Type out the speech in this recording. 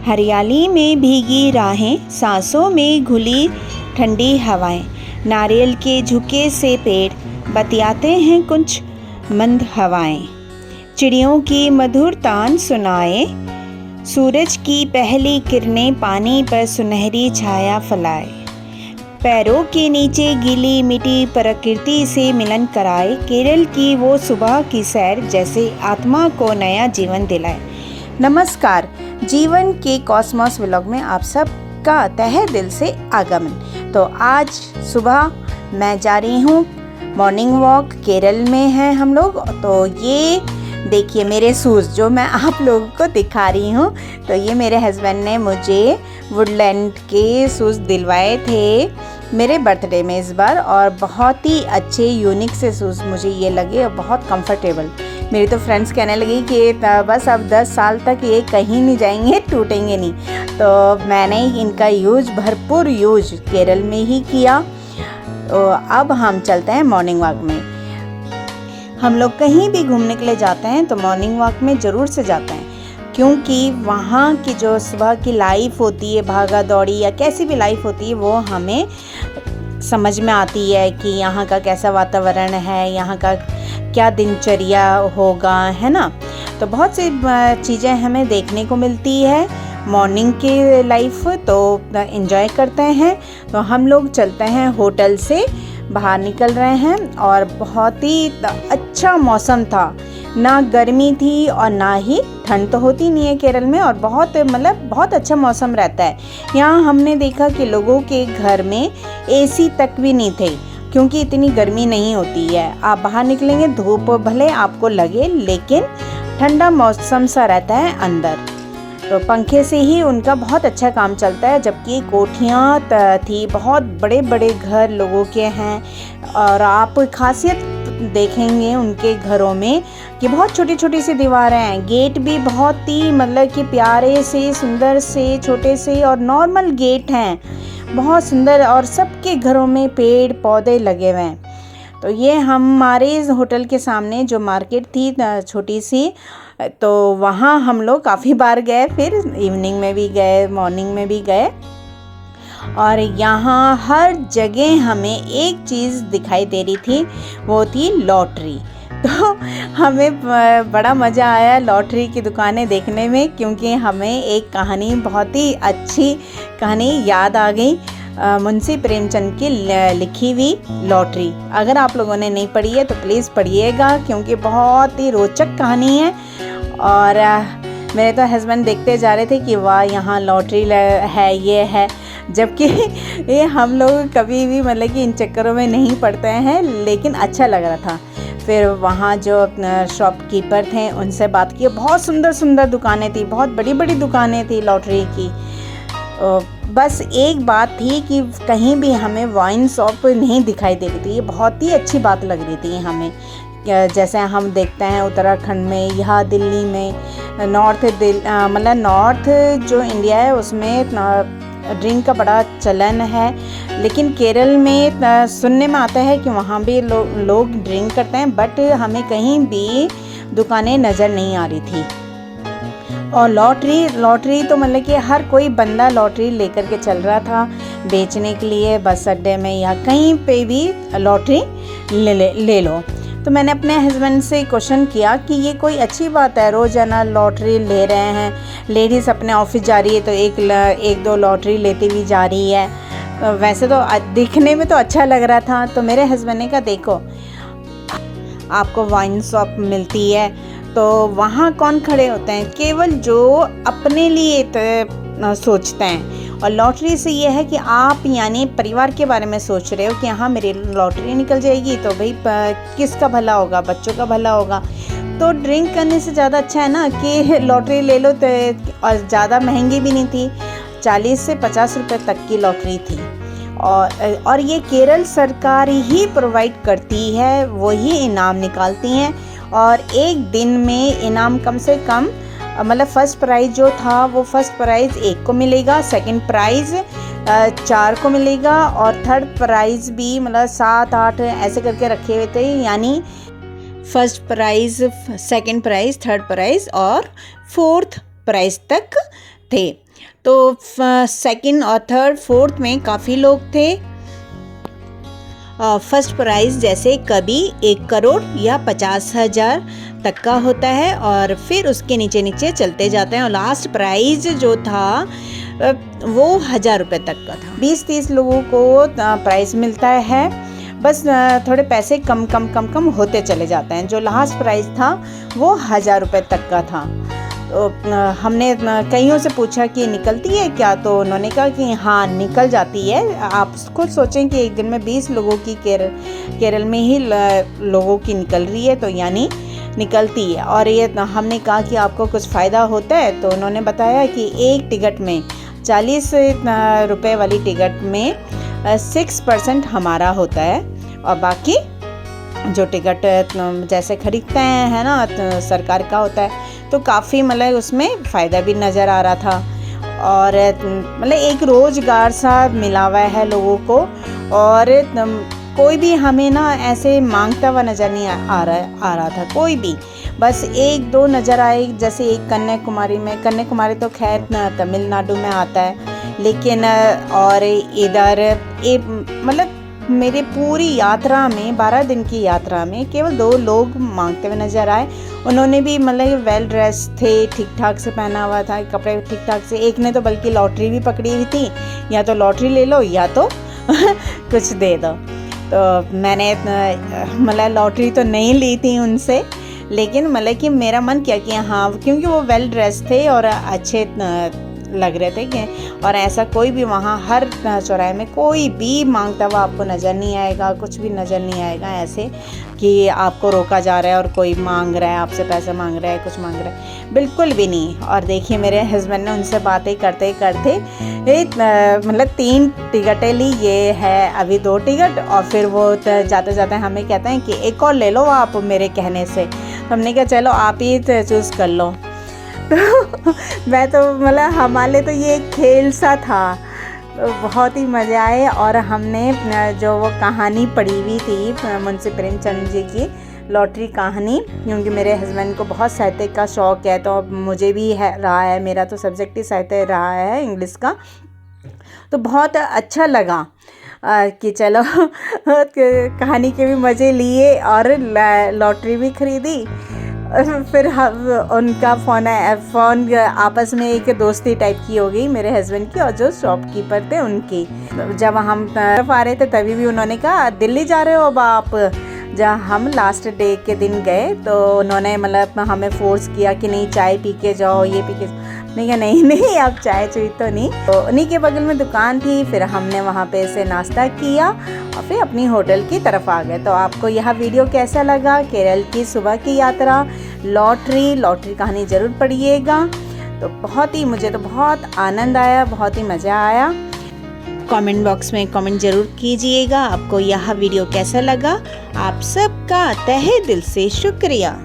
हरियाली में भीगी राहें, सांसों में घुली ठंडी हवाएं, नारियल के झुके से पेड़ बतियाते हैं कुछ मंद हवाएं, चिड़ियों की मधुर तान सुनाए, सूरज की पहली किरणें पानी पर सुनहरी छाया फैलाए, पैरों के नीचे गीली मिट्टी प्रकृति से मिलन कराए, केरल की वो सुबह की सैर जैसे आत्मा को नया जीवन दिलाए। नमस्कार, जीवन के कॉस्मोस व्लॉग में आप सबका तहे दिल से आगमन। तो आज सुबह मैं जा रही हूँ मॉर्निंग वॉक। केरल में हैं हम लोग। तो ये देखिए मेरे शूज़ जो मैं आप लोगों को दिखा रही हूँ। तो ये मेरे हस्बैंड ने मुझे वुडलैंड के शूज़ दिलवाए थे मेरे बर्थडे में इस बार, और बहुत ही अच्छे यूनिक से शूज़ मुझे ये लगे और बहुत कंफर्टेबल। मेरी तो फ्रेंड्स कहने लगी कि बस अब 10 साल तक ये कहीं नहीं जाएंगे, टूटेंगे नहीं। तो मैंने इनका भरपूर यूज केरल में ही किया। तो अब हम चलते हैं मॉर्निंग वॉक में। हम लोग कहीं भी घूमने के लिए जाते हैं तो मॉर्निंग वॉक में ज़रूर से जाते हैं, क्योंकि वहाँ की जो सुबह की लाइफ होती है, भागा दौड़ी या कैसी भी लाइफ होती है, वो हमें समझ में आती है कि यहाँ का कैसा वातावरण है, यहाँ का क्या दिनचर्या होगा, है ना। तो बहुत सी चीज़ें हमें देखने को मिलती है मॉर्निंग की लाइफ। तो एंजॉय करते हैं। तो हम लोग चलते हैं, होटल से बाहर निकल रहे हैं, और बहुत ही अच्छा मौसम था। ना गर्मी थी और ना ही ठंड तो होती नहीं है केरल में, और बहुत अच्छा मौसम रहता है। यहाँ हमने देखा कि लोगों के घर में एसी तक भी नहीं थे, क्योंकि इतनी गर्मी नहीं होती है। आप बाहर निकलेंगे, धूप भले आपको लगे, लेकिन ठंडा मौसम सा रहता है अंदर। तो पंखे से ही उनका बहुत अच्छा काम चलता है। जबकि कोठियाँ थी, बहुत बड़े बड़े घर लोगों के हैं, और आप खासियत देखेंगे उनके घरों में कि बहुत छोटी छोटी सी दीवारें हैं। गेट भी बहुत ही कि प्यारे से, सुंदर से, छोटे से और नॉर्मल गेट हैं, बहुत सुंदर। और सबके घरों में पेड़ पौधे लगे हुए हैं। तो ये हमारे होटल के सामने जो मार्केट थी छोटी सी, तो वहाँ हम लोग काफ़ी बार गए, फिर इवनिंग में भी गए, मॉर्निंग में भी गए। और यहाँ हर जगह हमें एक चीज़ दिखाई दे रही थी, वो थी लॉटरी। तो हमें बड़ा मज़ा आया लॉटरी की दुकानें देखने में, क्योंकि हमें एक कहानी, बहुत ही अच्छी कहानी याद आ गई, मुंशी प्रेमचंद की लिखी हुई लॉटरी। अगर आप लोगों ने नहीं पढ़ी है तो प्लीज़ पढ़िएगा, क्योंकि बहुत ही रोचक कहानी है। और मेरे तो हस्बैंड देखते जा रहे थे कि वाह, यहाँ लॉटरी है, ये है। जबकि ये हम लोग कभी भी कि इन चक्करों में नहीं पड़ते हैं, लेकिन अच्छा लग रहा था। फिर वहाँ जो शॉपकीपर थे उनसे बात की। बहुत सुंदर सुंदर दुकानें थी, बहुत बड़ी बड़ी दुकानें थी लॉटरी की। बस एक बात थी कि कहीं भी हमें वाइन शॉप नहीं दिखाई दे रही थी। ये बहुत ही अच्छी बात लग रही थी हमें। जैसे हम देखते हैं उत्तराखंड में, यहाँ दिल्ली में, नॉर्थ जो इंडिया है उसमें ड्रिंक का बड़ा चलन है। लेकिन केरल में सुनने में आता है कि वहाँ भी लोग ड्रिंक करते हैं, बट हमें कहीं भी दुकानें नज़र नहीं आ रही थी। और लॉटरी तो कि हर कोई बंदा लॉटरी लेकर के चल रहा था बेचने के लिए, बस अड्डे में या कहीं पे भी लॉटरी ले लो। तो मैंने अपने हस्बैंड से क्वेश्चन किया कि ये कोई अच्छी बात है, रोज़ाना लॉटरी ले रहे हैं, लेडीज़ अपने ऑफिस जा रही है तो एक दो लॉटरी लेती हुई जा रही है। वैसे तो दिखने में तो अच्छा लग रहा था। तो मेरे हस्बैंड ने कहा, देखो आपको वाइन शॉप मिलती है तो वहाँ कौन खड़े होते हैं, केवल जो अपने लिए सोचते हैं। और लॉटरी से ये है कि आप यानी परिवार के बारे में सोच रहे हो कि हाँ मेरी लॉटरी निकल जाएगी तो भाई किसका भला होगा, बच्चों का भला होगा। तो ड्रिंक करने से ज़्यादा अच्छा है ना कि लॉटरी ले लो। तो और ज़्यादा महंगी भी नहीं थी, 40 से 50 रुपये तक की लॉटरी थी। और ये केरल सरकार ही प्रोवाइड करती है, वही इनाम निकालती हैं। और एक दिन में इनाम कम से कम फर्स्ट प्राइज़ जो था वो फर्स्ट प्राइज़ 1 को मिलेगा, सेकंड प्राइज़ 4 को मिलेगा, और थर्ड प्राइज़ भी 7-8 ऐसे करके रखे हुए थे। यानी first prize, second prize, third prize और फोर्थ प्राइज़ तक थे। तो सेकंड और थर्ड फोर्थ में काफ़ी लोग थे। फर्स्ट प्राइज़ जैसे कभी 1 करोड़ या 50,000 तक का होता है और फिर उसके नीचे नीचे चलते जाते हैं और लास्ट प्राइज़ जो था वो 1,000 रुपये तक का था। 20-30 लोगों को प्राइज़ मिलता है, बस थोड़े पैसे कम कम कम कम होते चले जाते हैं। जो लास्ट प्राइज़ था वो 1,000 रुपये तक का था। तो हमने कईयों से पूछा कि निकलती है क्या, तो उन्होंने कहा कि हाँ निकल जाती है। आप खुद सोचें कि एक दिन में 20 लोगों की केरल में ही लोगों की निकल रही है, तो यानी निकलती है। और ये हमने कहा कि आपको कुछ फ़ायदा होता है, तो उन्होंने बताया कि एक टिकट में 40 रुपये वाली टिकट में 6% हमारा होता है और बाकी जो टिकट जैसे खरीदते हैं ना तो सरकार का होता है। तो काफ़ी मतलब उसमें फ़ायदा भी नज़र आ रहा था और मतलब एक रोज़गार सा मिला हुआ है लोगों को। और कोई भी हमें ना ऐसे मांगता हुआ नज़र नहीं आ रहा था कोई भी। बस 1-2 नज़र आए, जैसे एक कन्याकुमारी तो खैर तमिलनाडु में आता है, लेकिन और इधर मतलब मेरे पूरी यात्रा में 12 दिन की यात्रा में केवल 2 लोग मांगते हुए नज़र आए। उन्होंने भी मतलब वेल ड्रेस थे, ठीक ठाक से पहना हुआ था, कपड़े ठीक ठाक से। एक ने तो बल्कि लॉटरी भी पकड़ी हुई थी, या तो लॉटरी ले लो या तो कुछ दे दो। तो मैंने मतलब लॉटरी तो नहीं ली थी उनसे, लेकिन मतलब कि मेरा मन किया कि हाँ, क्योंकि वो वेल ड्रेस थे और अच्छे लग रहे थे कि, और ऐसा कोई भी वहाँ हर चौराहे में कोई भी मांगता हुआ आपको नज़र नहीं आएगा, कुछ भी नज़र नहीं आएगा ऐसे कि आपको रोका जा रहा है और कोई मांग रहा है, आपसे पैसे मांग रहा है, कुछ मांग रहा है, बिल्कुल भी नहीं। और देखिए मेरे हस्बैंड ने उनसे बातें करते करते मतलब 3 टिकटें ली, ये है अभी 2 टिकट, और फिर वो जाते जाते हमें कहते हैं कि एक और ले लो आप मेरे कहने से। हमने कहा चलो आप ही चूज़ कर लो। तो मैं तो मतलब हमारे तो ये एक खेल सा था, तो बहुत ही मज़े आए। और हमने जो वो कहानी पढ़ी हुई थी मुंशी प्रेमचंद जी की लॉटरी कहानी, क्योंकि मेरे हस्बैंड को बहुत साहित्य का शौक़ है, तो मुझे भी रहा है, मेरा तो सब्जेक्ट ही साहित्य रहा है इंग्लिश का। तो बहुत अच्छा लगा कि चलो कहानी के भी मज़े लिए और लॉटरी भी ख़रीदी। फिर हम उनका फ़ोन आपस में एक दोस्ती टाइप की हो गई मेरे हस्बैंड की और जो शॉपकीपर थे उनकी। जब हम तरफ आ रहे थे तभी भी उन्होंने कहा दिल्ली जा रहे हो अब आप। जब हम लास्ट डे के दिन गए तो उन्होंने मतलब हमें फ़ोर्स किया कि नहीं चाय पी के जाओ, ये पी के। नहीं कहा नहीं अब चाय चुई तो नहीं। तो उन्हीं के बगल में दुकान थी, फिर हमने वहाँ पे से नाश्ता किया और फिर अपनी होटल की तरफ आ गए। तो आपको यह वीडियो कैसा लगा, केरल की सुबह की यात्रा, लॉटरी कहानी ज़रूर पढ़िएगा। तो मुझे तो बहुत आनंद आया, बहुत ही मज़ा आया। कमेंट बॉक्स में कमेंट ज़रूर कीजिएगा आपको यह वीडियो कैसा लगा। आप सबका तहे दिल से शुक्रिया।